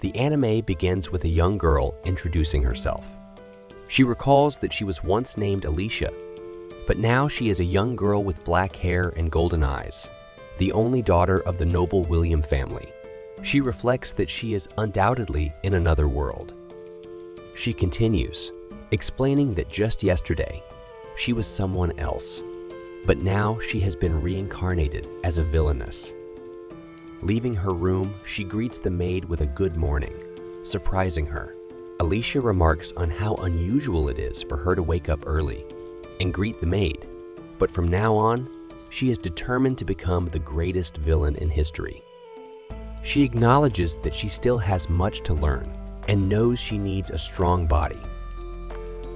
The anime begins with a young girl introducing herself. She recalls that she was once named Alicia, but now she is a young girl with black hair and golden eyes, the only daughter of the noble William family. She reflects that she is undoubtedly in another world. She continues, explaining that just yesterday, she was someone else, but now she has been reincarnated as a villainess. Leaving her room, she greets the maid with a good morning, surprising her. Alicia remarks on how unusual it is for her to wake up early and greet the maid, but from now on, she is determined to become the greatest villain in history. She acknowledges that she still has much to learn and knows she needs a strong body.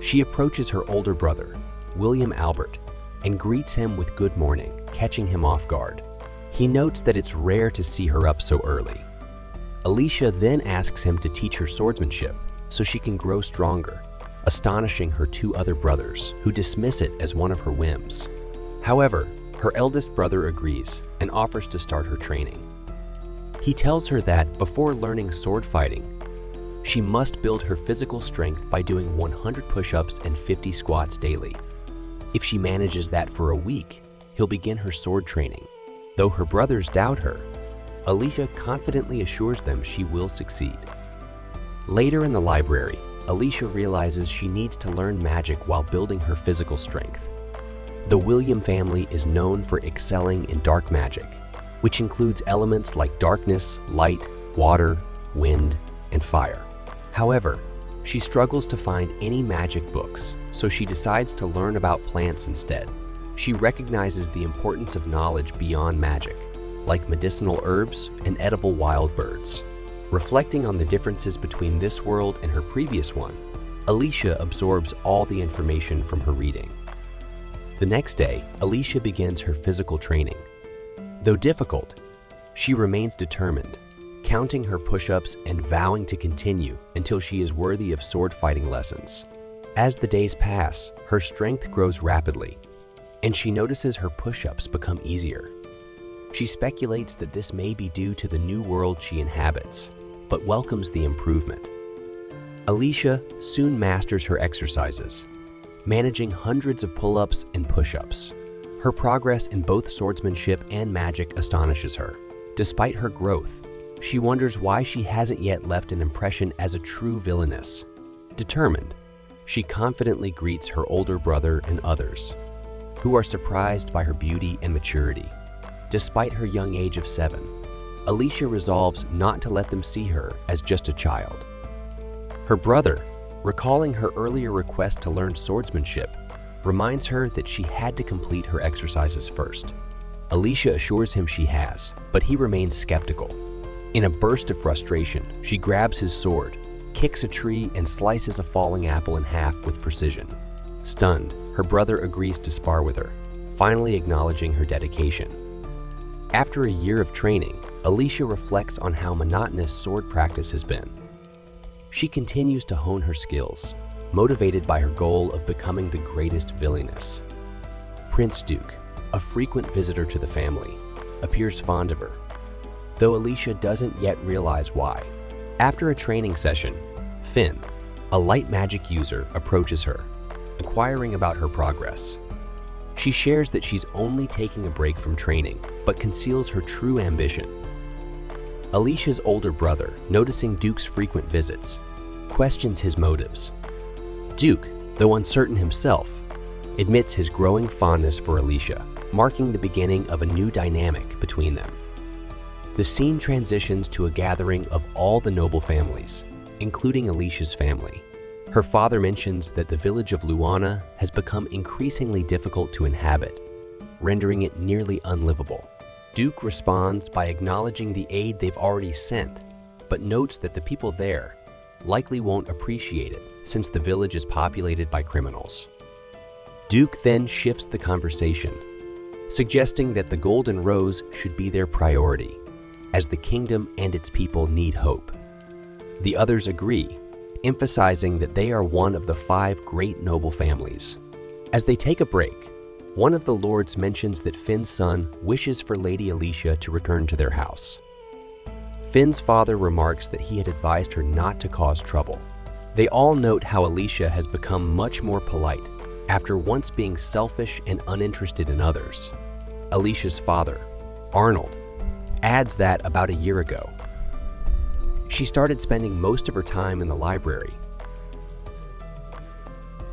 She approaches her older brother, William Albert, and greets him with good morning, catching him off guard. He notes that it's rare to see her up so early. Alicia then asks him to teach her swordsmanship so she can grow stronger, astonishing her two other brothers, who dismiss it as one of her whims. However, her eldest brother agrees and offers to start her training. He tells her that before learning sword fighting, she must build her physical strength by doing 100 push-ups and 50 squats daily. If she manages that for a week, he'll begin her sword training. Though her brothers doubt her, Alicia confidently assures them she will succeed. Later in the library, Alicia realizes she needs to learn magic while building her physical strength. The William family is known for excelling in dark magic, which includes elements like darkness, light, water, wind, and fire. However, she struggles to find any magic books, so she decides to learn about plants instead. She recognizes the importance of knowledge beyond magic, like medicinal herbs and edible wild birds. Reflecting on the differences between this world and her previous one, Alicia absorbs all the information from her reading. The next day, Alicia begins her physical training. Though difficult, she remains determined, counting her push-ups and vowing to continue until she is worthy of sword fighting lessons. As the days pass, her strength grows rapidly, and she notices her push-ups become easier. She speculates that this may be due to the new world she inhabits, but welcomes the improvement. Alicia soon masters her exercises, managing hundreds of pull-ups and push-ups. Her progress in both swordsmanship and magic astonishes her. Despite her growth, she wonders why she hasn't yet left an impression as a true villainess. Determined, she confidently greets her older brother and others, who are surprised by her beauty and maturity. Despite her young age of 7, Alicia resolves not to let them see her as just a child. Her brother, recalling her earlier request to learn swordsmanship, reminds her that she had to complete her exercises first. Alicia assures him she has, but he remains skeptical. In a burst of frustration, she grabs his sword, kicks a tree, and slices a falling apple in half with precision. Stunned, her brother agrees to spar with her, finally acknowledging her dedication. After a year of training, Alicia reflects on how monotonous sword practice has been. She continues to hone her skills, motivated by her goal of becoming the greatest villainess. Prince Duke, a frequent visitor to the family, appears fond of her, though Alicia doesn't yet realize why. After a training session, Finn, a light magic user, approaches her, inquiring about her progress. She shares that she's only taking a break from training, but conceals her true ambition. Alicia's older brother, noticing Duke's frequent visits, questions his motives. Duke, though uncertain himself, admits his growing fondness for Alicia, marking the beginning of a new dynamic between them. The scene transitions to a gathering of all the noble families, including Alicia's family. Her father mentions that the village of Luana has become increasingly difficult to inhabit, rendering it nearly unlivable. Duke responds by acknowledging the aid they've already sent, but notes that the people there likely won't appreciate it since the village is populated by criminals. Duke then shifts the conversation, suggesting that the Golden Rose should be their priority, as the kingdom and its people need hope. The others agree, emphasizing that they are one of the 5 great noble families. As they take a break, one of the lords mentions that Finn's son wishes for Lady Alicia to return to their house. Finn's father remarks that he had advised her not to cause trouble. They all note how Alicia has become much more polite after once being selfish and uninterested in others. Alicia's father, Arnold, adds that about a year ago, she started spending most of her time in the library,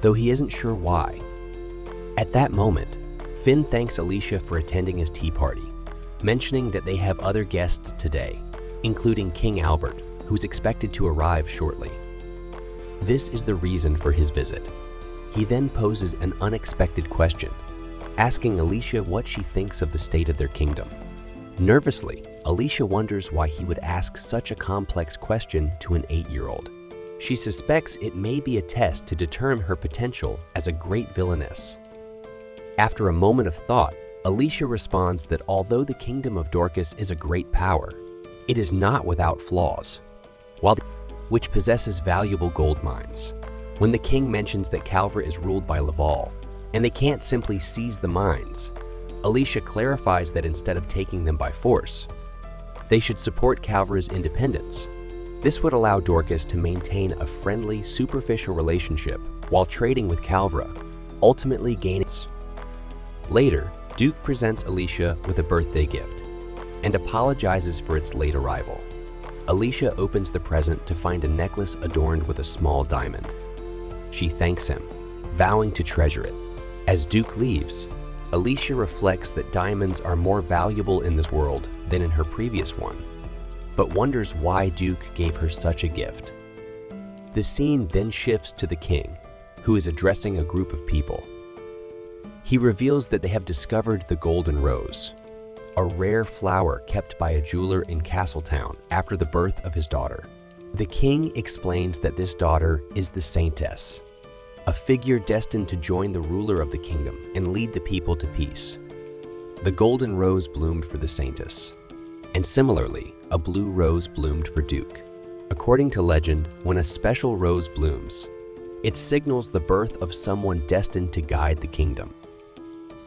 though he isn't sure why. At that moment, Finn thanks Alicia for attending his tea party, mentioning that they have other guests today, including King Albert, who's expected to arrive shortly. This is the reason for his visit. He then poses an unexpected question, asking Alicia what she thinks of the state of their kingdom. Nervously, Alicia wonders why he would ask such a complex question to an 8-year-old. She suspects it may be a test to determine her potential as a great villainess. After a moment of thought, Alicia responds that although the kingdom of Dorcas is a great power, it is not without flaws, which possesses valuable gold mines. When the king mentions that Calvra is ruled by Laval, and they can't simply seize the mines, Alicia clarifies that instead of taking them by force, they should support Calvra's independence. This would allow Dorcas to maintain a friendly, superficial relationship while trading with Calvra, ultimately gaining. Later, Duke presents Alicia with a birthday gift and apologizes for its late arrival. Alicia opens the present to find a necklace adorned with a small diamond. She thanks him, vowing to treasure it. As Duke leaves, Alicia reflects that diamonds are more valuable in this world than in her previous one, but wonders why Duke gave her such a gift. The scene then shifts to the king, who is addressing a group of people. He reveals that they have discovered the golden rose, a rare flower kept by a jeweler in Castletown after the birth of his daughter. The king explains that this daughter is the Saintess, a figure destined to join the ruler of the kingdom and lead the people to peace. The golden rose bloomed for the Saintess, and similarly, a blue rose bloomed for Duke. According to legend, when a special rose blooms, it signals the birth of someone destined to guide the kingdom.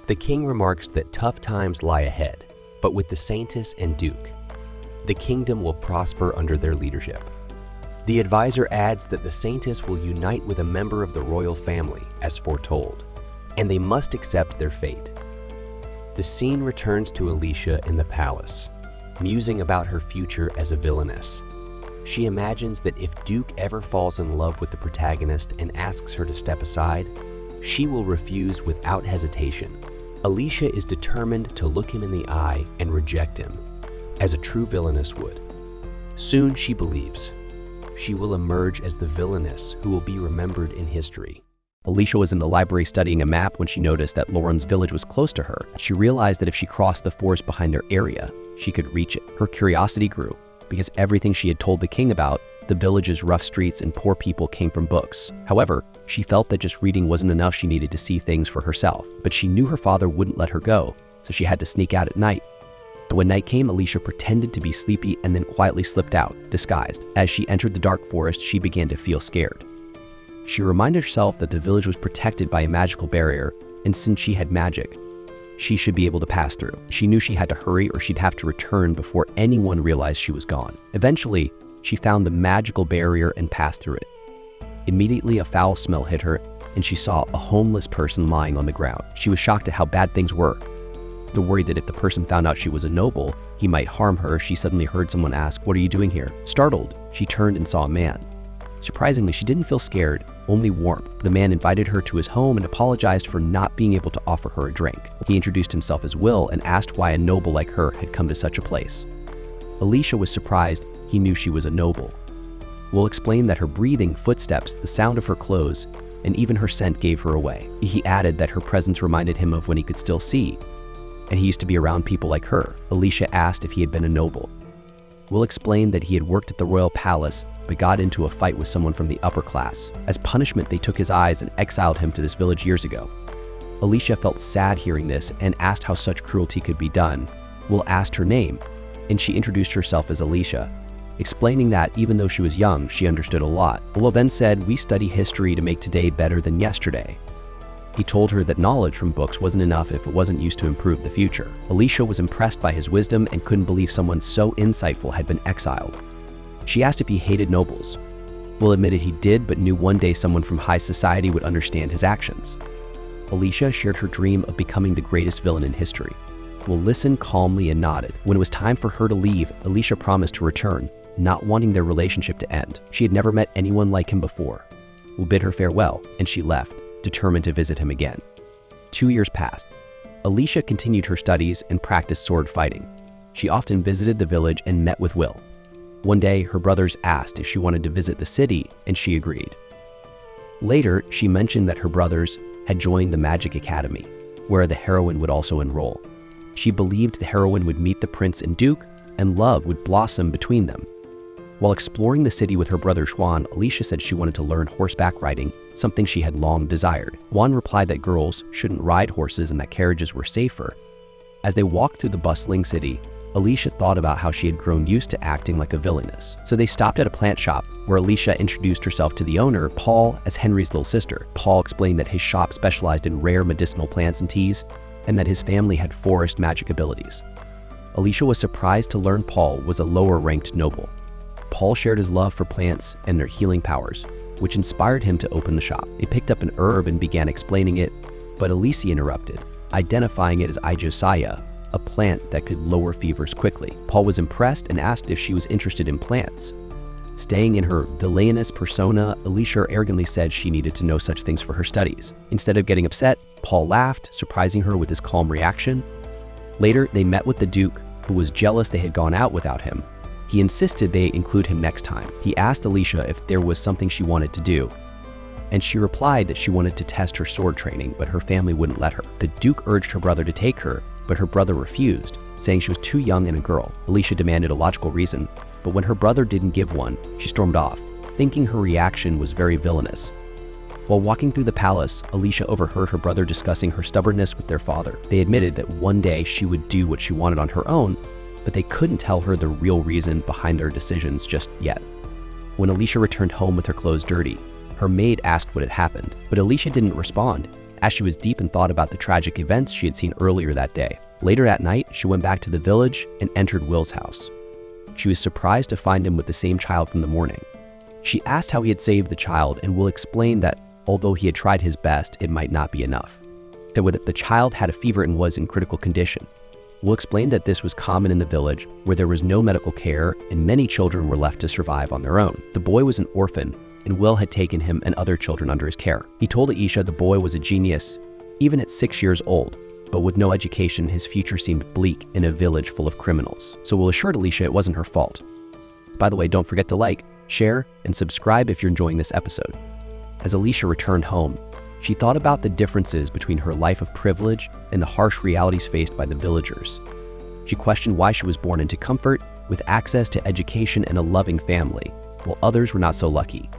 The king remarks that tough times lie ahead, but with the Saintess and Duke, the kingdom will prosper under their leadership. The advisor adds that the Saintess will unite with a member of the royal family, as foretold, and they must accept their fate. The scene returns to Alicia in the palace, musing about her future as a villainess. She imagines that if Duke ever falls in love with the protagonist and asks her to step aside, she will refuse without hesitation. Alicia is determined to look him in the eye and reject him, as a true villainess would. Soon she believes she will emerge as the villainess who will be remembered in history. Alicia was in the library studying a map when she noticed that Lauren's village was close to her. She realized that if she crossed the forest behind their area, she could reach it. Her curiosity grew, because everything she had told the king about the village's rough streets and poor people came from books. However, she felt that just reading wasn't enough. She needed to see things for herself. But she knew her father wouldn't let her go, so she had to sneak out at night. When night came, Alicia pretended to be sleepy and then quietly slipped out, disguised. As she entered the dark forest, she began to feel scared. She reminded herself that the village was protected by a magical barrier, and since she had magic, she should be able to pass through. She knew she had to hurry or she'd have to return before anyone realized she was gone. Eventually, she found the magical barrier and passed through it. Immediately, a foul smell hit her, and she saw a homeless person lying on the ground. She was shocked at how bad things were. The worry that if the person found out she was a noble, he might harm her, she suddenly heard someone ask, "What are you doing here?" Startled, she turned and saw a man. Surprisingly, she didn't feel scared, only warmth. The man invited her to his home and apologized for not being able to offer her a drink. He introduced himself as Will and asked why a noble like her had come to such a place. Alicia was surprised he knew she was a noble. Will explained that her breathing, footsteps, the sound of her clothes, and even her scent gave her away. He added that her presence reminded him of when he could still see, and he used to be around people like her. Alicia asked if he had been a noble. Will explained that he had worked at the royal palace but got into a fight with someone from the upper class. As punishment, they took his eyes and exiled him to this village years ago. Alicia felt sad hearing this and asked how such cruelty could be done. Will asked her name, and she introduced herself as Alicia, explaining that even though she was young, she understood a lot. Will then said, "We study history to make today better than yesterday." He told her that knowledge from books wasn't enough if it wasn't used to improve the future. Alicia was impressed by his wisdom and couldn't believe someone so insightful had been exiled. She asked if he hated nobles. Will admitted he did, but knew one day someone from high society would understand his actions. Alicia shared her dream of becoming the greatest villain in history. Will listened calmly and nodded. When it was time for her to leave, Alicia promised to return, not wanting their relationship to end. She had never met anyone like him before. Will bid her farewell, and she left, determined to visit him again. 2 years passed. Alicia continued her studies and practiced sword fighting. She often visited the village and met with Will. One day, her brothers asked if she wanted to visit the city, and she agreed. Later, she mentioned that her brothers had joined the Magic Academy, where the heroine would also enroll. She believed the heroine would meet the prince and duke, and love would blossom between them. While exploring the city with her brother Juan, Alicia said she wanted to learn horseback riding, something she had long desired. Juan replied that girls shouldn't ride horses and that carriages were safer. As they walked through the bustling city, Alicia thought about how she had grown used to acting like a villainess. So they stopped at a plant shop where Alicia introduced herself to the owner, Paul, as Henry's little sister. Paul explained that his shop specialized in rare medicinal plants and teas, and that his family had forest magic abilities. Alicia was surprised to learn Paul was a lower-ranked noble. Paul shared his love for plants and their healing powers, which inspired him to open the shop. He picked up an herb and began explaining it, but Alicia interrupted, identifying it as Ijosaya, a plant that could lower fevers quickly. Paul was impressed and asked if she was interested in plants. Staying in her villainous persona, Alicia arrogantly said she needed to know such things for her studies. Instead of getting upset, Paul laughed, surprising her with his calm reaction. Later, they met with the Duke, who was jealous they had gone out without him. He insisted they include him next time. He asked Alicia if there was something she wanted to do, and she replied that she wanted to test her sword training, but her family wouldn't let her. The Duke urged her brother to take her, but her brother refused, saying she was too young and a girl. Alicia demanded a logical reason, but when her brother didn't give one, she stormed off, thinking her reaction was very villainous. While walking through the palace, Alicia overheard her brother discussing her stubbornness with their father. They admitted that one day she would do what she wanted on her own, but they couldn't tell her the real reason behind their decisions just yet. When Alicia returned home with her clothes dirty, her maid asked what had happened, but Alicia didn't respond, as she was deep in thought about the tragic events she had seen earlier that day. Later at night, she went back to the village and entered Will's house. She was surprised to find him with the same child from the morning. She asked how he had saved the child, and Will explained that although he had tried his best, it might not be enough. That the child had a fever and was in critical condition. Will explained that this was common in the village, where there was no medical care and many children were left to survive on their own. The boy was an orphan, and Will had taken him and other children under his care. He told Aisha the boy was a genius, even at 6 years old, but with no education, his future seemed bleak in a village full of criminals. So Will assured Alicia it wasn't her fault. By the way, don't forget to like, share, and subscribe if you're enjoying this episode. As Alicia returned home, she thought about the differences between her life of privilege and the harsh realities faced by the villagers. She questioned why she was born into comfort, with access to education and a loving family, while others were not so lucky.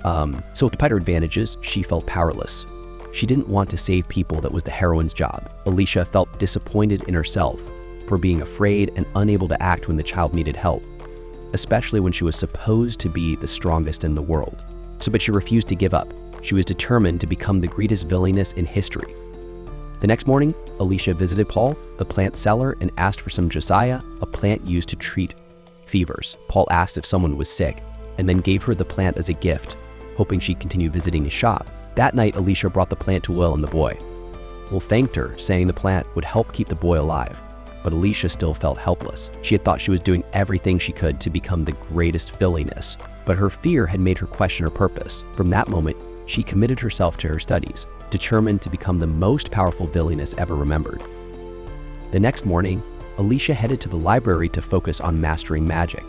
So despite her advantages, she felt powerless. She didn't want to save people. That was the heroine's job. Alicia felt disappointed in herself for being afraid and unable to act when the child needed help, especially when she was supposed to be the strongest in the world. But she refused to give up. She was determined to become the greatest villainess in history. The next morning, Alicia visited Paul, the plant seller, and asked for some Josiah, a plant used to treat fevers. Paul asked if someone was sick, and then gave her the plant as a gift, hoping she'd continue visiting his shop. That night, Alicia brought the plant to Will and the boy. Will thanked her, saying the plant would help keep the boy alive, but Alicia still felt helpless. She had thought she was doing everything she could to become the greatest villainess, but her fear had made her question her purpose. From that moment, she committed herself to her studies, determined to become the most powerful villainess ever remembered. The next morning, Alicia headed to the library to focus on mastering magic.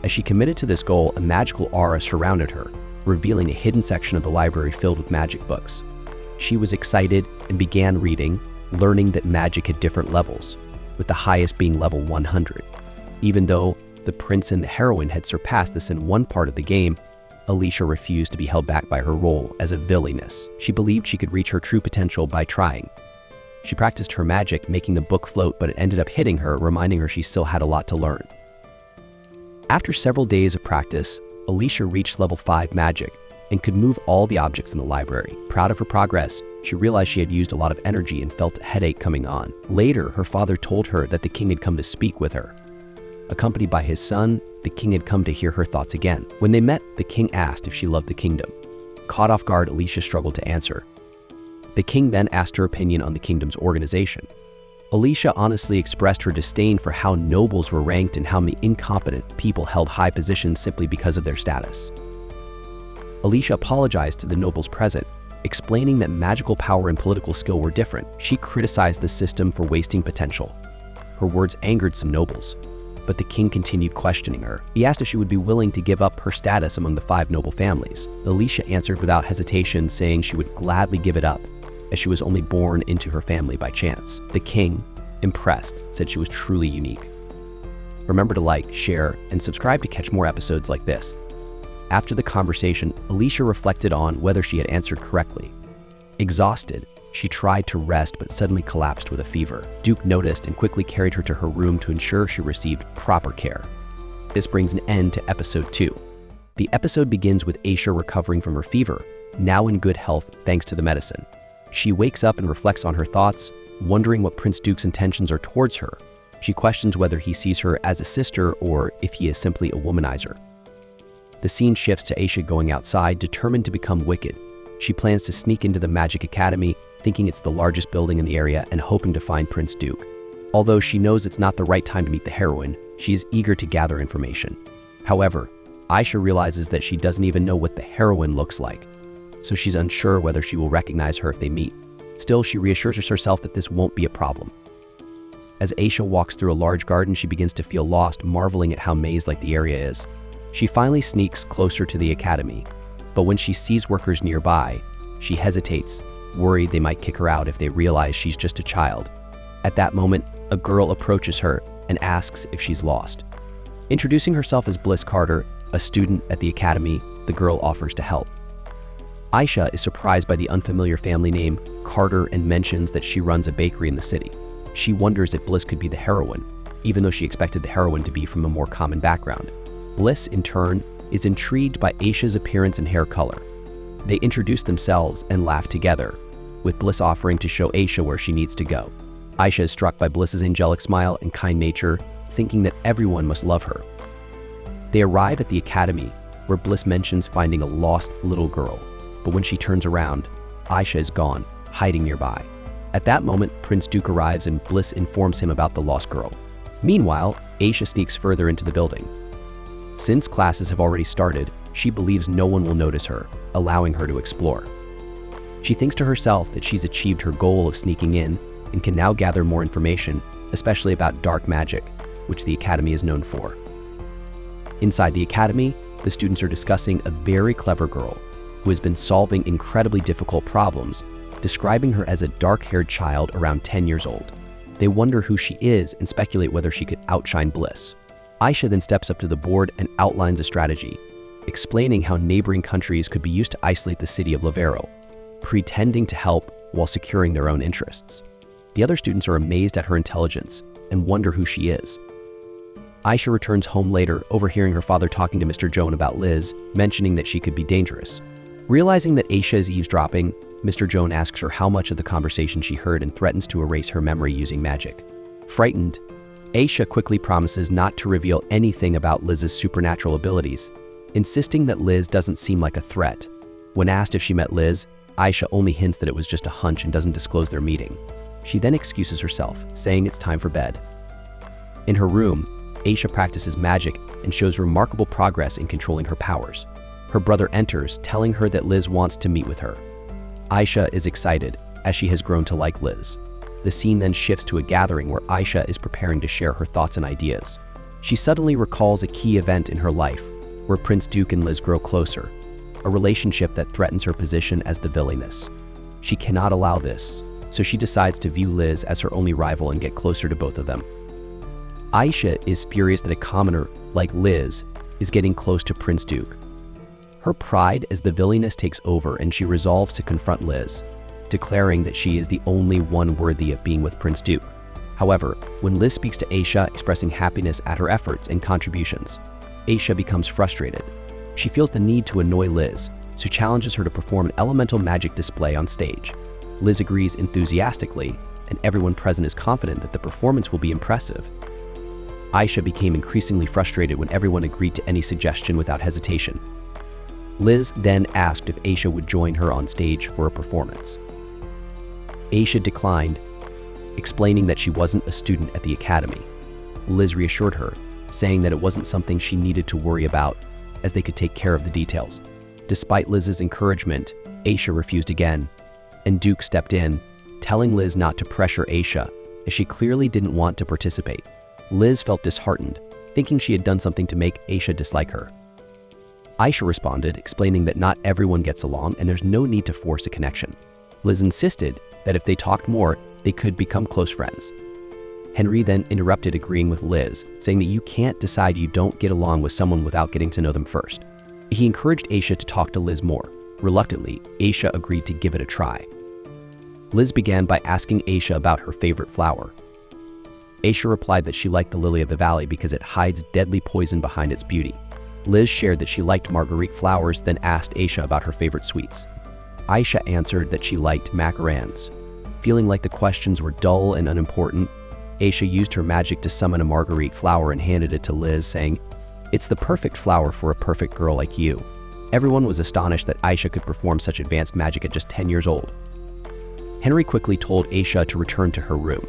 As she committed to this goal, a magical aura surrounded her, revealing a hidden section of the library filled with magic books. She was excited and began reading, learning that magic had different levels, with the highest being level 100. Even though the prince and the heroine had surpassed this in one part of the game, Alicia refused to be held back by her role as a villainess. She believed she could reach her true potential by trying. She practiced her magic, making the book float, but it ended up hitting her, reminding her she still had a lot to learn. After several days of practice, Alicia reached level 5 magic, and could move all the objects in the library. Proud of her progress, she realized she had used a lot of energy and felt a headache coming on. Later, her father told her that the king had come to speak with her. Accompanied by his son, the king had come to hear her thoughts again. When they met, the king asked if she loved the kingdom. Caught off guard, Alicia struggled to answer. The king then asked her opinion on the kingdom's organization. Alicia honestly expressed her disdain for how nobles were ranked and how many incompetent people held high positions simply because of their status. Alicia apologized to the nobles present, explaining that magical power and political skill were different. She criticized the system for wasting potential. Her words angered some nobles, but the king continued questioning her. He asked if she would be willing to give up her status among the 5 noble families. Alicia answered without hesitation, saying she would gladly give it up, as she was only born into her family by chance. The king, impressed, said she was truly unique. Remember to like, share, and subscribe to catch more episodes like this. After the conversation, Alicia reflected on whether she had answered correctly. Exhausted, she tried to rest but suddenly collapsed with a fever. Duke noticed and quickly carried her to her room to ensure she received proper care. This brings an end to episode 2. The episode begins with Aisha recovering from her fever, now in good health thanks to the medicine. She wakes up and reflects on her thoughts, wondering what Prince Duke's intentions are towards her. She questions whether he sees her as a sister or if he is simply a womanizer. The scene shifts to Aisha going outside, determined to become wicked. She plans to sneak into the Magic Academy, thinking it's the largest building in the area and hoping to find Prince Duke. Although she knows it's not the right time to meet the heroine, she is eager to gather information. However, Aisha realizes that she doesn't even know what the heroine looks like, so she's unsure whether she will recognize her if they meet. Still, she reassures herself that this won't be a problem. As Aisha walks through a large garden, she begins to feel lost, marveling at how maze-like the area is. She finally sneaks closer to the academy, but when she sees workers nearby, she hesitates, worried they might kick her out if they realize she's just a child. At that moment, a girl approaches her and asks if she's lost. Introducing herself as Bliss Carter, a student at the academy, the girl offers to help. Aisha is surprised by the unfamiliar family name, Carter, and mentions that she runs a bakery in the city. She wonders if Bliss could be the heroine, even though she expected the heroine to be from a more common background. Bliss, in turn, is intrigued by Aisha's appearance and hair color. They introduce themselves and laugh together, with Bliss offering to show Aisha where she needs to go. Aisha is struck by Bliss's angelic smile and kind nature, thinking that everyone must love her. They arrive at the academy, where Bliss mentions finding a lost little girl, but when she turns around, Aisha is gone, hiding nearby. At that moment, Prince Duke arrives and Bliss informs him about the lost girl. Meanwhile, Aisha sneaks further into the building. Since classes have already started, she believes no one will notice her, allowing her to explore. She thinks to herself that she's achieved her goal of sneaking in and can now gather more information, especially about dark magic, which the academy is known for. Inside the academy, the students are discussing a very clever girl who has been solving incredibly difficult problems, describing her as a dark-haired child around 10 years old. They wonder who she is and speculate whether she could outshine Bliss. Aisha then steps up to the board and outlines a strategy, explaining how neighboring countries could be used to isolate the city of Lavero, pretending to help while securing their own interests. The other students are amazed at her intelligence and wonder who she is. Aisha returns home later, overhearing her father talking to Mr. Joan about Liz, mentioning that she could be dangerous. Realizing that Aisha is eavesdropping, Mr. Joan asks her how much of the conversation she heard and threatens to erase her memory using magic. Frightened, Aisha quickly promises not to reveal anything about Liz's supernatural abilities, insisting that Liz doesn't seem like a threat. When asked if she met Liz, Aisha only hints that it was just a hunch and doesn't disclose their meeting. She then excuses herself, saying it's time for bed. In her room, Aisha practices magic and shows remarkable progress in controlling her powers. Her brother enters, telling her that Liz wants to meet with her. Aisha is excited, as she has grown to like Liz. The scene then shifts to a gathering where Aisha is preparing to share her thoughts and ideas. She suddenly recalls a key event in her life, where Prince Duke and Liz grow closer, a relationship that threatens her position as the villainess. She cannot allow this, so she decides to view Liz as her only rival and get closer to both of them. Aisha is furious that a commoner, like Liz, is getting close to Prince Duke. Her pride as the villainess takes over and she resolves to confront Liz, declaring that she is the only one worthy of being with Prince Duke. However, when Liz speaks to Aisha, expressing happiness at her efforts and contributions, Aisha becomes frustrated. She feels the need to annoy Liz, so challenges her to perform an elemental magic display on stage. Liz agrees enthusiastically, and everyone present is confident that the performance will be impressive. Aisha became increasingly frustrated when everyone agreed to any suggestion without hesitation. Liz then asked if Aisha would join her on stage for a performance. Aisha declined, explaining that she wasn't a student at the academy. Liz reassured her, saying that it wasn't something she needed to worry about, as they could take care of the details. Despite Liz's encouragement, Aisha refused again, and Duke stepped in, telling Liz not to pressure Aisha, as she clearly didn't want to participate. Liz felt disheartened, thinking she had done something to make Aisha dislike her. Aisha responded, explaining that not everyone gets along and there's no need to force a connection. Liz insisted that if they talked more, they could become close friends. Henry then interrupted, agreeing with Liz, saying that you can't decide you don't get along with someone without getting to know them first. He encouraged Aisha to talk to Liz more. Reluctantly, Aisha agreed to give it a try. Liz began by asking Aisha about her favorite flower. Aisha replied that she liked the lily of the valley because it hides deadly poison behind its beauty. Liz shared that she liked marguerite flowers, then asked Aisha about her favorite sweets. Aisha answered that she liked macarons. Feeling like the questions were dull and unimportant, Aisha used her magic to summon a marguerite flower and handed it to Liz, saying, "It's the perfect flower for a perfect girl like you." Everyone was astonished that Aisha could perform such advanced magic at just 10 years old. Henry quickly told Aisha to return to her room.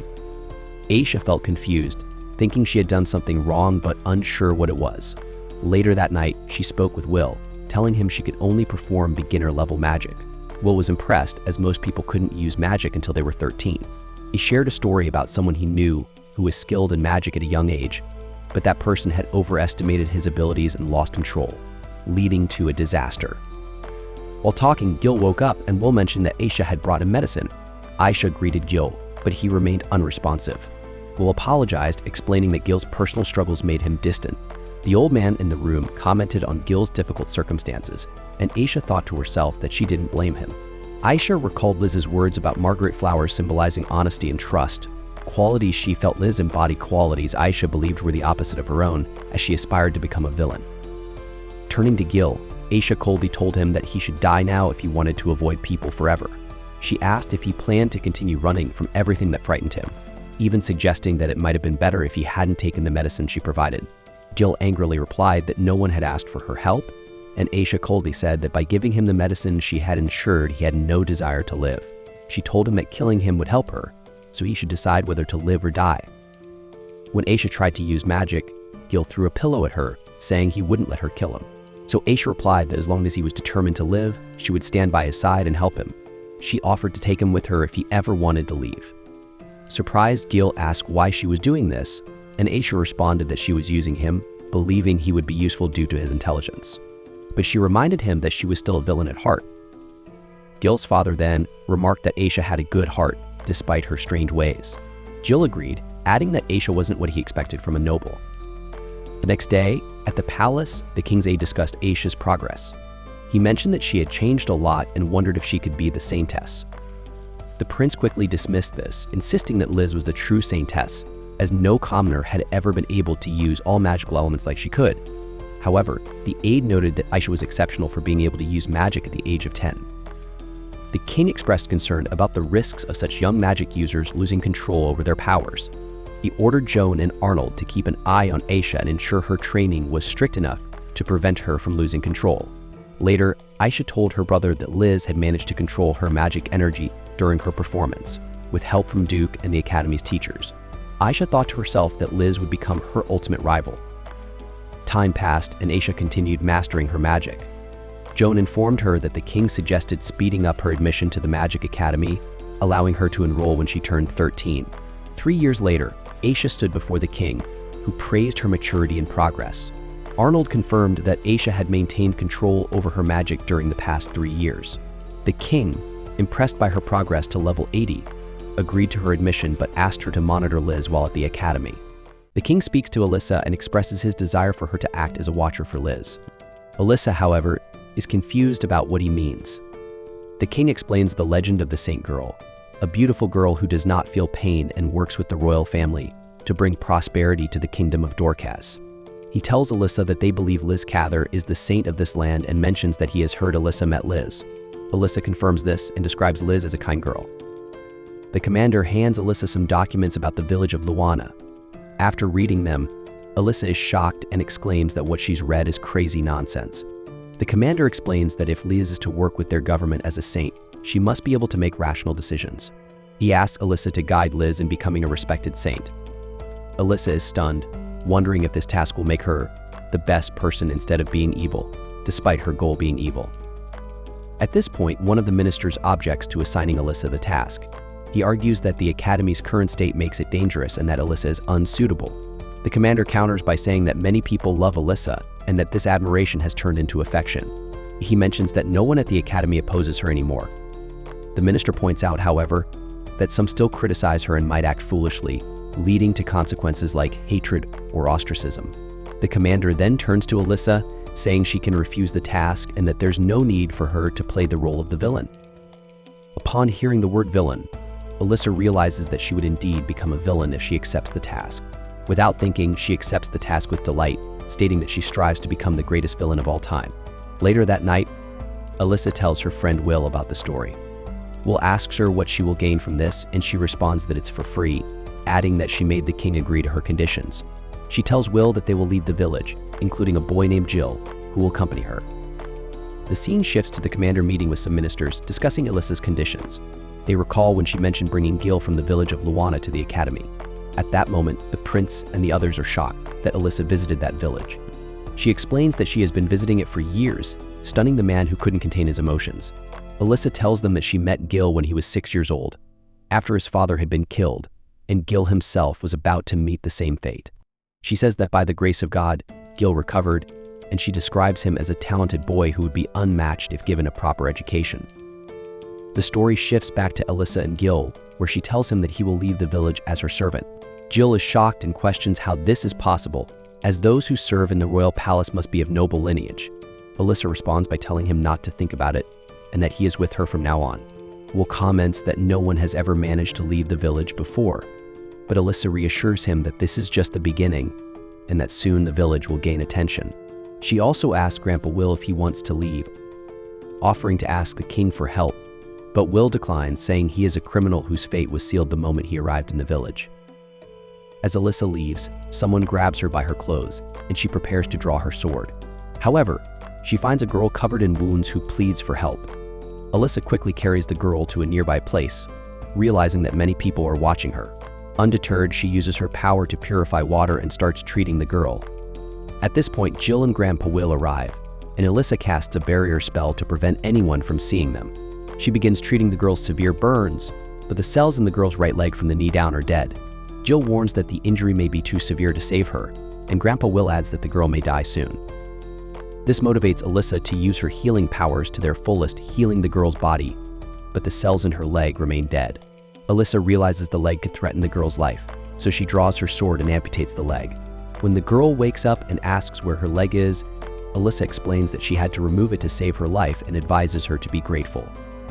Aisha felt confused, thinking she had done something wrong but unsure what it was. Later that night, she spoke with Will, telling him she could only perform beginner-level magic. Will was impressed, as most people couldn't use magic until they were 13. He shared a story about someone he knew who was skilled in magic at a young age, but that person had overestimated his abilities and lost control, leading to a disaster. While talking, Gil woke up and Will mentioned that Aisha had brought him medicine. Aisha greeted Gil, but he remained unresponsive. Will apologized, explaining that Gil's personal struggles made him distant. The old man in the room commented on Gil's difficult circumstances, and Aisha thought to herself that she didn't blame him. Aisha recalled Liz's words about marguerite flowers symbolizing honesty and trust, qualities she felt Liz embodied, qualities Aisha believed were the opposite of her own, as she aspired to become a villain. Turning to Gil, Aisha coldly told him that he should die now if he wanted to avoid people forever. She asked if he planned to continue running from everything that frightened him, even suggesting that it might have been better if he hadn't taken the medicine she provided. Gil angrily replied that no one had asked for her help, and Aisha coldly said that by giving him the medicine she had ensured he had no desire to live. She told him that killing him would help her, so he should decide whether to live or die. When Aisha tried to use magic, Gil threw a pillow at her, saying he wouldn't let her kill him. So Aisha replied that as long as he was determined to live, she would stand by his side and help him. She offered to take him with her if he ever wanted to leave. Surprised, Gil asked why she was doing this, and Aisha responded that she was using him, believing he would be useful due to his intelligence. But she reminded him that she was still a villain at heart. Gil's father then remarked that Aisha had a good heart, despite her strange ways. Gil agreed, adding that Aisha wasn't what he expected from a noble. The next day, at the palace, the king's aide discussed Aisha's progress. He mentioned that she had changed a lot and wondered if she could be the saintess. The prince quickly dismissed this, insisting that Liz was the true saintess, as no commoner had ever been able to use all magical elements like she could. However, the aide noted that Aisha was exceptional for being able to use magic at the age of 10. The king expressed concern about the risks of such young magic users losing control over their powers. He ordered Joan and Arnold to keep an eye on Aisha and ensure her training was strict enough to prevent her from losing control. Later, Aisha told her brother that Liz had managed to control her magic energy during her performance, with help from Duke and the Academy's teachers. Aisha thought to herself that Liz would become her ultimate rival. Time passed and Aisha continued mastering her magic. Joan informed her that the king suggested speeding up her admission to the Magic Academy, allowing her to enroll when she turned 13. 3 years later, Aisha stood before the king, who praised her maturity and progress. Arnold confirmed that Aisha had maintained control over her magic during the past 3 years. The king, impressed by her progress to level 80, agreed to her admission but asked her to monitor Liz while at the academy. The king speaks to Alyssa and expresses his desire for her to act as a watcher for Liz. Alyssa, however, is confused about what he means. The king explains the legend of the Saint Girl, a beautiful girl who does not feel pain and works with the royal family to bring prosperity to the kingdom of Dorcas. He tells Alyssa that they believe Liz Cather is the saint of this land and mentions that he has heard Alyssa met Liz. Alyssa confirms this and describes Liz as a kind girl. The commander hands Alyssa some documents about the village of Luana. After reading them, Alyssa is shocked and exclaims that what she's read is crazy nonsense. The commander explains that if Liz is to work with their government as a saint, she must be able to make rational decisions. He asks Alyssa to guide Liz in becoming a respected saint. Alyssa is stunned, wondering if this task will make her the best person instead of being evil, despite her goal being evil. At this point, one of the ministers objects to assigning Alyssa the task. He argues that the Academy's current state makes it dangerous and that Alyssa is unsuitable. The commander counters by saying that many people love Alyssa and that this admiration has turned into affection. He mentions that no one at the Academy opposes her anymore. The minister points out, however, that some still criticize her and might act foolishly, leading to consequences like hatred or ostracism. The commander then turns to Alyssa, saying she can refuse the task and that there's no need for her to play the role of the villain. Upon hearing the word villain, Alyssa realizes that she would indeed become a villain if she accepts the task. Without thinking, she accepts the task with delight, stating that she strives to become the greatest villain of all time. Later that night, Alyssa tells her friend Will about the story. Will asks her what she will gain from this, and she responds that it's for free, adding that she made the king agree to her conditions. She tells Will that they will leave the village, including a boy named Jill, who will accompany her. The scene shifts to the commander meeting with some ministers, discussing Alyssa's conditions. They recall when she mentioned bringing Gil from the village of Luana to the academy. At that moment, the prince and the others are shocked that Alyssa visited that village. She explains that she has been visiting it for years, stunning the man who couldn't contain his emotions. Alyssa tells them that she met Gil when he was 6 years old, after his father had been killed, and Gil himself was about to meet the same fate. She says that by the grace of God, Gil recovered, and she describes him as a talented boy who would be unmatched if given a proper education. The story shifts back to Alyssa and Gil, where she tells him that he will leave the village as her servant. Jill is shocked and questions how this is possible, as those who serve in the royal palace must be of noble lineage. Alyssa responds by telling him not to think about it, and that he is with her from now on. Will comments that no one has ever managed to leave the village before, but Alyssa reassures him that this is just the beginning, and that soon the village will gain attention. She also asks Grandpa Will if he wants to leave, offering to ask the king for help, but Will declines, saying he is a criminal whose fate was sealed the moment he arrived in the village. As Alyssa leaves, someone grabs her by her clothes, and she prepares to draw her sword. However, she finds a girl covered in wounds who pleads for help. Alyssa quickly carries the girl to a nearby place, realizing that many people are watching her. Undeterred, she uses her power to purify water and starts treating the girl. At this point, Jill and Grandpa Will arrive, and Alyssa casts a barrier spell to prevent anyone from seeing them. She begins treating the girl's severe burns, but the cells in the girl's right leg from the knee down are dead. Jill warns that the injury may be too severe to save her, and Grandpa Will adds that the girl may die soon. This motivates Alyssa to use her healing powers to their fullest, healing the girl's body, but the cells in her leg remain dead. Alyssa realizes the leg could threaten the girl's life, so she draws her sword and amputates the leg. When the girl wakes up and asks where her leg is, Alyssa explains that she had to remove it to save her life and advises her to be grateful.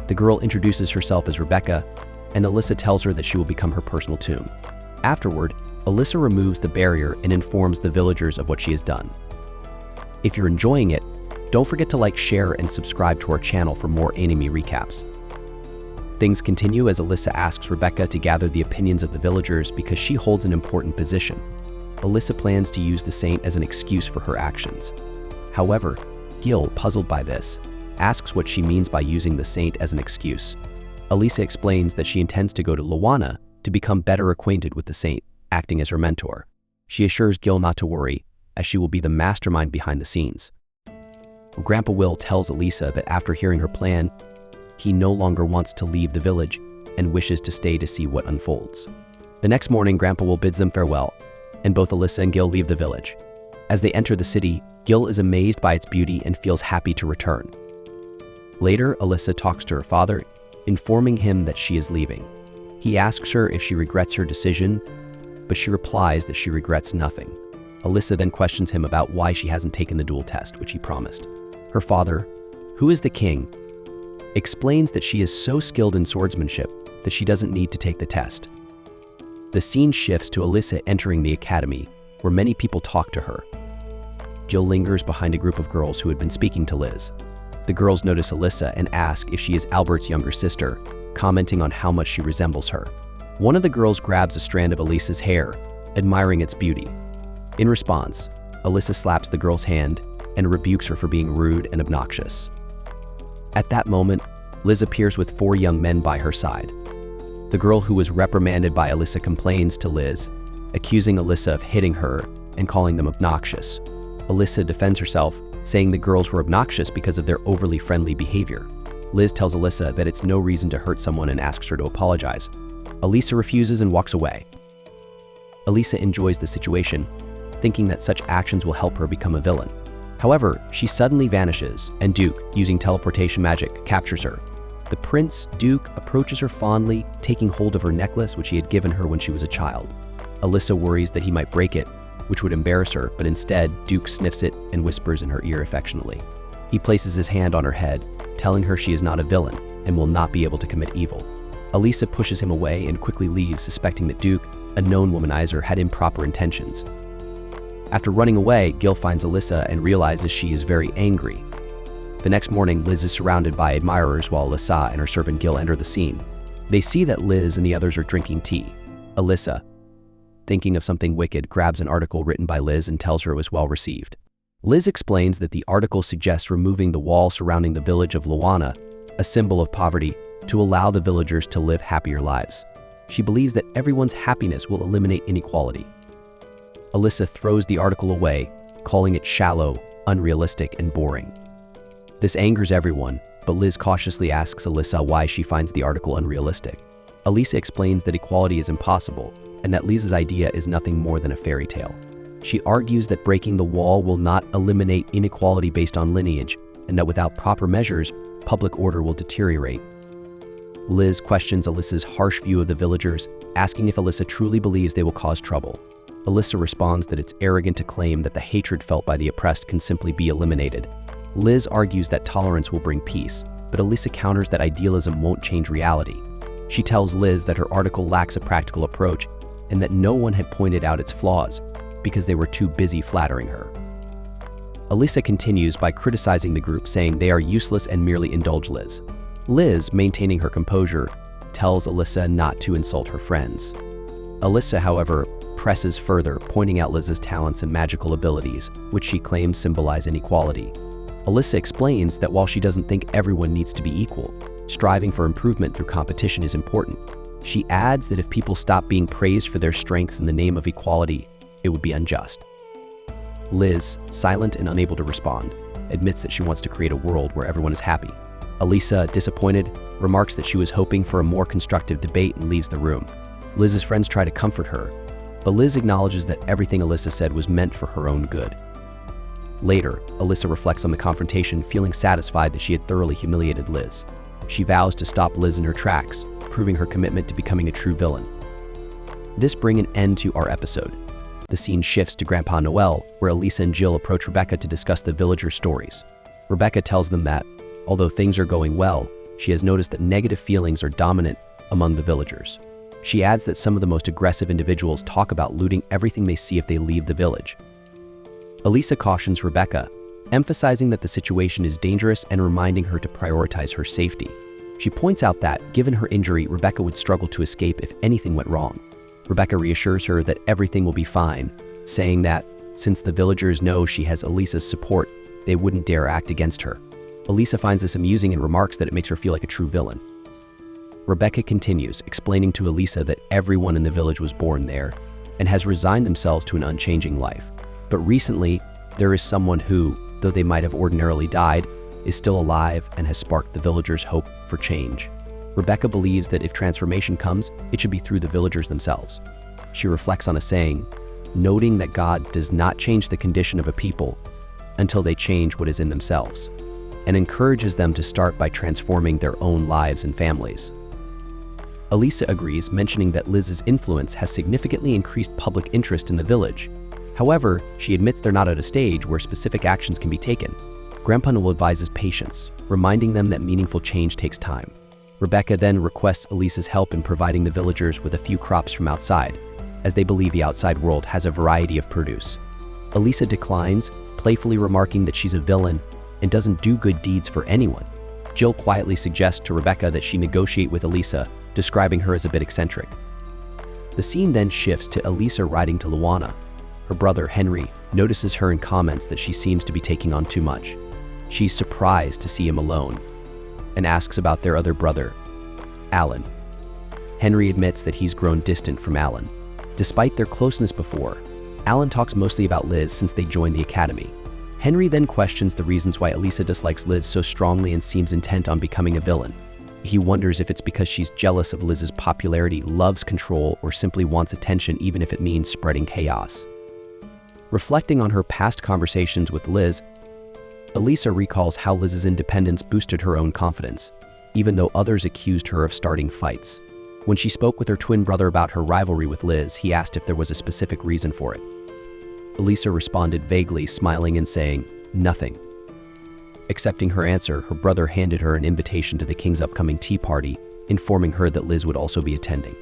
The girl introduces herself as Rebecca, and Alyssa tells her that she will become her personal tomb. Afterward, Alyssa removes the barrier and informs the villagers of what she has done. If you're enjoying it, don't forget to like, share, and subscribe to our channel for more anime recaps. Things continue as Alyssa asks Rebecca to gather the opinions of the villagers because she holds an important position. Alyssa plans to use the saint as an excuse for her actions. However, Gil, puzzled by this, asks what she means by using the saint as an excuse. Alyssa explains that she intends to go to Luana to become better acquainted with the saint, acting as her mentor. She assures Gil not to worry, as she will be the mastermind behind the scenes. Grandpa Will tells Alyssa that after hearing her plan, he no longer wants to leave the village and wishes to stay to see what unfolds. The next morning, Grandpa Will bids them farewell, and both Alyssa and Gil leave the village. As they enter the city, Gil is amazed by its beauty and feels happy to return. Later, Alyssa talks to her father, informing him that she is leaving. He asks her if she regrets her decision, but she replies that she regrets nothing. Alyssa then questions him about why she hasn't taken the duel test, which he promised. Her father, who is the king, explains that she is so skilled in swordsmanship that she doesn't need to take the test. The scene shifts to Alyssa entering the academy, where many people talk to her. Jill lingers behind a group of girls who had been speaking to Liz. The girls notice Alyssa and ask if she is Albert's younger sister, commenting on how much she resembles her. One of the girls grabs a strand of Alyssa's hair, admiring its beauty. In response, Alyssa slaps the girl's hand and rebukes her for being rude and obnoxious. At that moment, Liz appears with 4 young men by her side. The girl who was reprimanded by Alyssa complains to Liz, accusing Alyssa of hitting her and calling them obnoxious. Alyssa defends herself, saying the girls were obnoxious because of their overly friendly behavior. Liz tells Alyssa that it's no reason to hurt someone and asks her to apologize. Alyssa refuses and walks away. Alyssa enjoys the situation, thinking that such actions will help her become a villain. However, she suddenly vanishes, and Duke, using teleportation magic, captures her. The prince, Duke, approaches her fondly, taking hold of her necklace which he had given her when she was a child. Alyssa worries that he might break it, which would embarrass her, but instead, Duke sniffs it and whispers in her ear affectionately. He places his hand on her head, telling her she is not a villain and will not be able to commit evil. Alyssa pushes him away and quickly leaves, suspecting that Duke, a known womanizer, had improper intentions. After running away, Gil finds Alyssa and realizes she is very angry. The next morning, Liz is surrounded by admirers while Alyssa and her servant Gil enter the scene. They see that Liz and the others are drinking tea. Alyssa, thinking of something wicked, grabs an article written by Liz and tells her it was well received. Liz explains that the article suggests removing the wall surrounding the village of Luana, a symbol of poverty, to allow the villagers to live happier lives. She believes that everyone's happiness will eliminate inequality. Alyssa throws the article away, calling it shallow, unrealistic, and boring. This angers everyone, but Liz cautiously asks Alyssa why she finds the article unrealistic. Alyssa explains that equality is impossible, and that Liz's idea is nothing more than a fairy tale. She argues that breaking the wall will not eliminate inequality based on lineage, and that without proper measures, public order will deteriorate. Liz questions Alyssa's harsh view of the villagers, asking if Alyssa truly believes they will cause trouble. Alyssa responds that it's arrogant to claim that the hatred felt by the oppressed can simply be eliminated. Liz argues that tolerance will bring peace, but Alyssa counters that idealism won't change reality. She tells Liz that her article lacks a practical approach and that no one had pointed out its flaws because they were too busy flattering her. Alyssa continues by criticizing the group, saying they are useless and merely indulge Liz. Liz, maintaining her composure, tells Alyssa not to insult her friends. Alyssa, however, presses further, pointing out Liz's talents and magical abilities, which she claims symbolize inequality. Alyssa explains that while she doesn't think everyone needs to be equal, striving for improvement through competition is important. She adds that if people stop being praised for their strengths in the name of equality, it would be unjust. Liz, silent and unable to respond, admits that she wants to create a world where everyone is happy. Alyssa, disappointed, remarks that she was hoping for a more constructive debate and leaves the room. Liz's friends try to comfort her, but Liz acknowledges that everything Alyssa said was meant for her own good. Later, Alyssa reflects on the confrontation, feeling satisfied that she had thoroughly humiliated Liz. She vows to stop Liz in her tracks, proving her commitment to becoming a true villain. This brings an end to our episode. The scene shifts to Grandpa Noel, where Alyssa and Jill approach Rebecca to discuss the villagers' stories. Rebecca tells them that, although things are going well, she has noticed that negative feelings are dominant among the villagers. She adds that some of the most aggressive individuals talk about looting everything they see if they leave the village. Alyssa cautions Rebecca, emphasizing that the situation is dangerous and reminding her to prioritize her safety. She points out that, given her injury, Rebecca would struggle to escape if anything went wrong. Rebecca reassures her that everything will be fine, saying that, since the villagers know she has Alyssa's support, they wouldn't dare act against her. Alyssa finds this amusing and remarks that it makes her feel like a true villain. Rebecca continues, explaining to Alyssa that everyone in the village was born there and has resigned themselves to an unchanging life. But recently, there is someone who, though they might have ordinarily died, is still alive and has sparked the villagers' hope for change. Rebecca believes that if transformation comes, it should be through the villagers themselves. She reflects on a saying, noting that God does not change the condition of a people until they change what is in themselves, and encourages them to start by transforming their own lives and families. Alyssa agrees, mentioning that Liz's influence has significantly increased public interest in the village. However, she admits they're not at a stage where specific actions can be taken. Grandpa Noel advises patience, reminding them that meaningful change takes time. Rebecca then requests Alyssa's help in providing the villagers with a few crops from outside, as they believe the outside world has a variety of produce. Alyssa declines, playfully remarking that she's a villain and doesn't do good deeds for anyone. Jill quietly suggests to Rebecca that she negotiate with Elisa, describing her as a bit eccentric. The scene then shifts to Elisa riding to Luana. Her brother, Henry, notices her and comments that she seems to be taking on too much. She's surprised to see him alone and asks about their other brother, Alan. Henry admits that he's grown distant from Alan. Despite their closeness before, Alan talks mostly about Liz since they joined the academy. Henry then questions the reasons why Elisa dislikes Liz so strongly and seems intent on becoming a villain. He wonders if it's because she's jealous of Liz's popularity, loves control, or simply wants attention even if it means spreading chaos. Reflecting on her past conversations with Liz, Elisa recalls how Liz's independence boosted her own confidence, even though others accused her of starting fights. When she spoke with her twin brother about her rivalry with Liz, he asked if there was a specific reason for it. Elisa responded vaguely, smiling and saying, "Nothing." Accepting her answer, her brother handed her an invitation to the king's upcoming tea party, informing her that Liz would also be attending.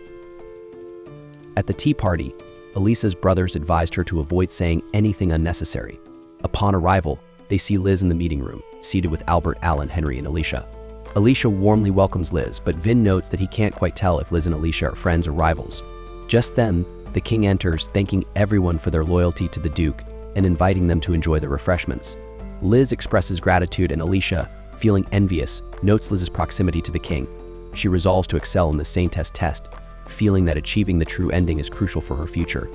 At the tea party, Elisa's brothers advised her to avoid saying anything unnecessary. Upon arrival, they see Liz in the meeting room, seated with Albert, Alan, Henry, and Alicia. Alicia warmly welcomes Liz, but Vin notes that he can't quite tell if Liz and Alicia are friends or rivals. Just then, the king enters, thanking everyone for their loyalty to the Duke and inviting them to enjoy the refreshments. Liz expresses gratitude, and Alicia, feeling envious, notes Liz's proximity to the king. She resolves to excel in the Saintess test, feeling that achieving the true ending is crucial for her future.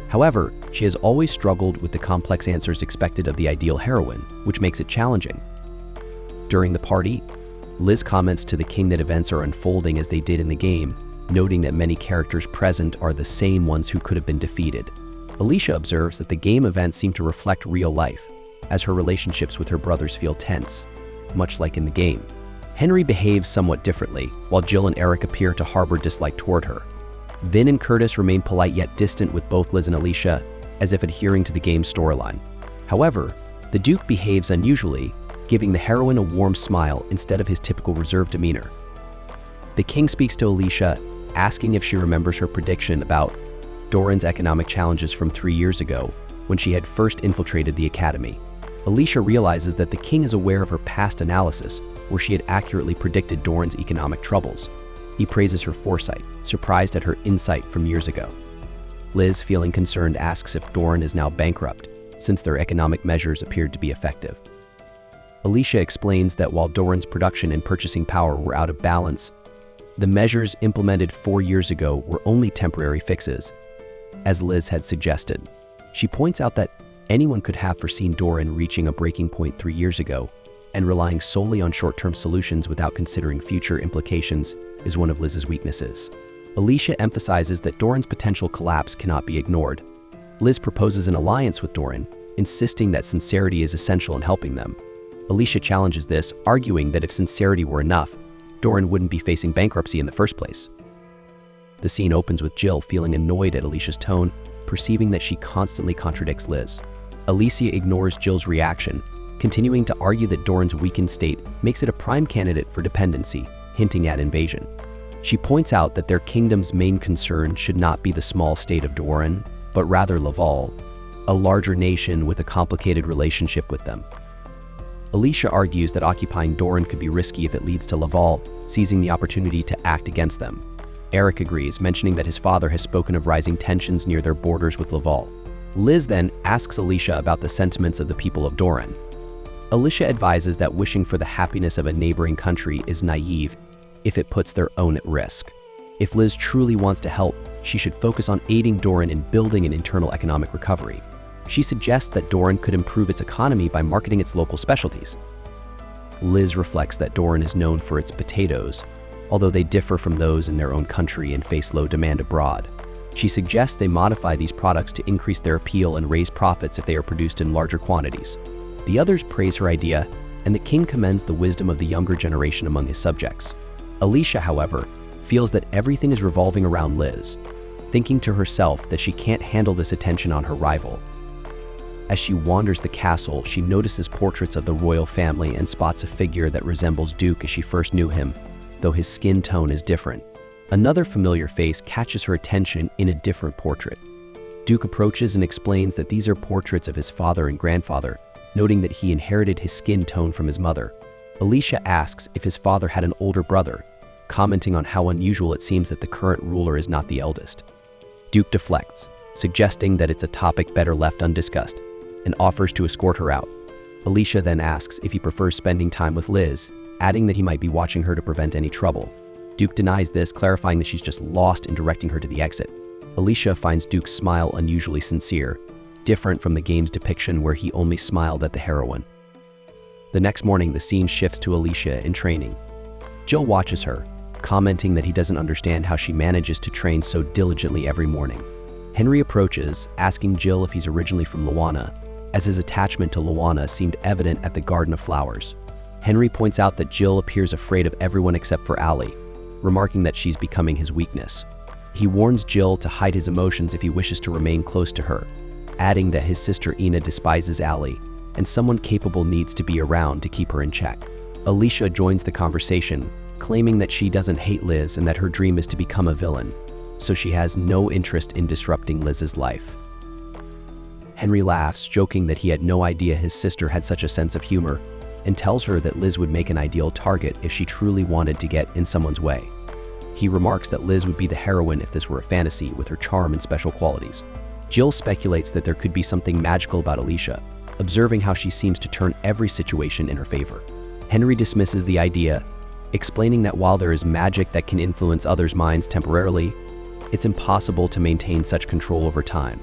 However, she has always struggled with the complex answers expected of the ideal heroine, which makes it challenging. During the party, Liz comments to the king that events are unfolding as they did in the game, noting that many characters present are the same ones who could have been defeated. Alicia observes that the game events seem to reflect real life, as her relationships with her brothers feel tense, much like in the game. Henry behaves somewhat differently, while Jill and Eric appear to harbor dislike toward her. Vin and Curtis remain polite yet distant with both Liz and Alicia, as if adhering to the game's storyline. However, the Duke behaves unusually, giving the heroine a warm smile instead of his typical reserved demeanor. The king speaks to Alicia, asking if she remembers her prediction about Doran's economic challenges from 3 years ago, when she had first infiltrated the academy. Alicia realizes that the king is aware of her past analysis, where she had accurately predicted Doran's economic troubles. He praises her foresight, surprised at her insight from years ago. Liz, feeling concerned, asks if Doran is now bankrupt, since their economic measures appeared to be effective. Alicia explains that while Doran's production and purchasing power were out of balance, the measures implemented 4 years ago were only temporary fixes, as Liz had suggested. She points out that anyone could have foreseen Doran reaching a breaking point 3 years ago, and relying solely on short-term solutions without considering future implications is one of Liz's weaknesses. Alicia emphasizes that Doran's potential collapse cannot be ignored. Liz proposes an alliance with Doran, insisting that sincerity is essential in helping them. Alicia challenges this, arguing that if sincerity were enough, Doran wouldn't be facing bankruptcy in the first place. The scene opens with Jill feeling annoyed at Alicia's tone, perceiving that she constantly contradicts Liz. Alicia ignores Jill's reaction, continuing to argue that Doran's weakened state makes it a prime candidate for dependency, hinting at invasion. She points out that their kingdom's main concern should not be the small state of Doran, but rather Laval, a larger nation with a complicated relationship with them. Alicia argues that occupying Doran could be risky if it leads to Laval seizing the opportunity to act against them. Eric agrees, mentioning that his father has spoken of rising tensions near their borders with Laval. Liz then asks Alicia about the sentiments of the people of Doran. Alicia advises that wishing for the happiness of a neighboring country is naive if it puts their own at risk. If Liz truly wants to help, she should focus on aiding Doran in building an internal economic recovery. She suggests that Doran could improve its economy by marketing its local specialties. Liz reflects that Doran is known for its potatoes, although they differ from those in their own country and face low demand abroad. She suggests they modify these products to increase their appeal and raise profits if they are produced in larger quantities. The others praise her idea, and the king commends the wisdom of the younger generation among his subjects. Alicia, however, feels that everything is revolving around Liz, thinking to herself that she can't handle this attention on her rival. As she wanders the castle, she notices portraits of the royal family and spots a figure that resembles Duke as she first knew him, though his skin tone is different. Another familiar face catches her attention in a different portrait. Duke approaches and explains that these are portraits of his father and grandfather, noting that he inherited his skin tone from his mother. Alicia asks if his father had an older brother, commenting on how unusual it seems that the current ruler is not the eldest. Duke deflects, suggesting that it's a topic better left undiscussed, and offers to escort her out. Alicia then asks if he prefers spending time with Liz, adding that he might be watching her to prevent any trouble. Duke denies this, clarifying that she's just lost in directing her to the exit. Alicia finds Duke's smile unusually sincere, different from the game's depiction where he only smiled at the heroine. The next morning, the scene shifts to Alicia in training. Jill watches her, commenting that he doesn't understand how she manages to train so diligently every morning. Henry approaches, asking Jill if he's originally from Luana, as his attachment to Luana seemed evident at the Garden of Flowers. Henry points out that Jill appears afraid of everyone except for Allie, remarking that she's becoming his weakness. He warns Jill to hide his emotions if he wishes to remain close to her, adding that his sister Ina despises Allie, and someone capable needs to be around to keep her in check. Alicia joins the conversation, claiming that she doesn't hate Liz and that her dream is to become a villain, so she has no interest in disrupting Liz's life. Henry laughs, joking that he had no idea his sister had such a sense of humor, and tells her that Liz would make an ideal target if she truly wanted to get in someone's way. He remarks that Liz would be the heroine if this were a fantasy, with her charm and special qualities. Jill speculates that there could be something magical about Alicia, observing how she seems to turn every situation in her favor. Henry dismisses the idea, explaining that while there is magic that can influence others' minds temporarily, it's impossible to maintain such control over time.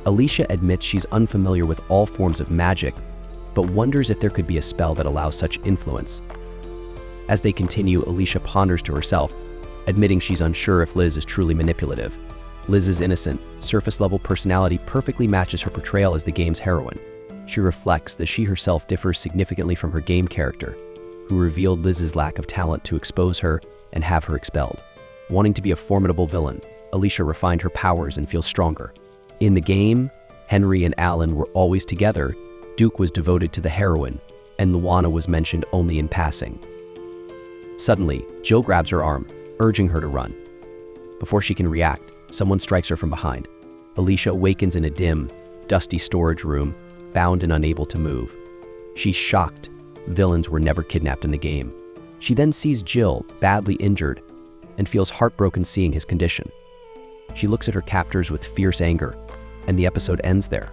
Alicia admits she's unfamiliar with all forms of magic, but wonders if there could be a spell that allows such influence. As they continue, Alicia ponders to herself, admitting she's unsure if Liz is truly manipulative. Liz's innocent, surface-level personality perfectly matches her portrayal as the game's heroine. She reflects that she herself differs significantly from her game character, who revealed Liz's lack of talent to expose her and have her expelled. Wanting to be a formidable villain, Alicia refined her powers and feels stronger. In the game, Henry and Alan were always together, Duke was devoted to the heroine, and Luana was mentioned only in passing. Suddenly, Jill grabs her arm, urging her to run. Before she can react, someone strikes her from behind. Alicia awakens in a dim, dusty storage room, bound and unable to move. She's shocked. Villains were never kidnapped in the game. She then sees Jill, badly injured, and feels heartbroken seeing his condition. She looks at her captors with fierce anger, and the episode ends there.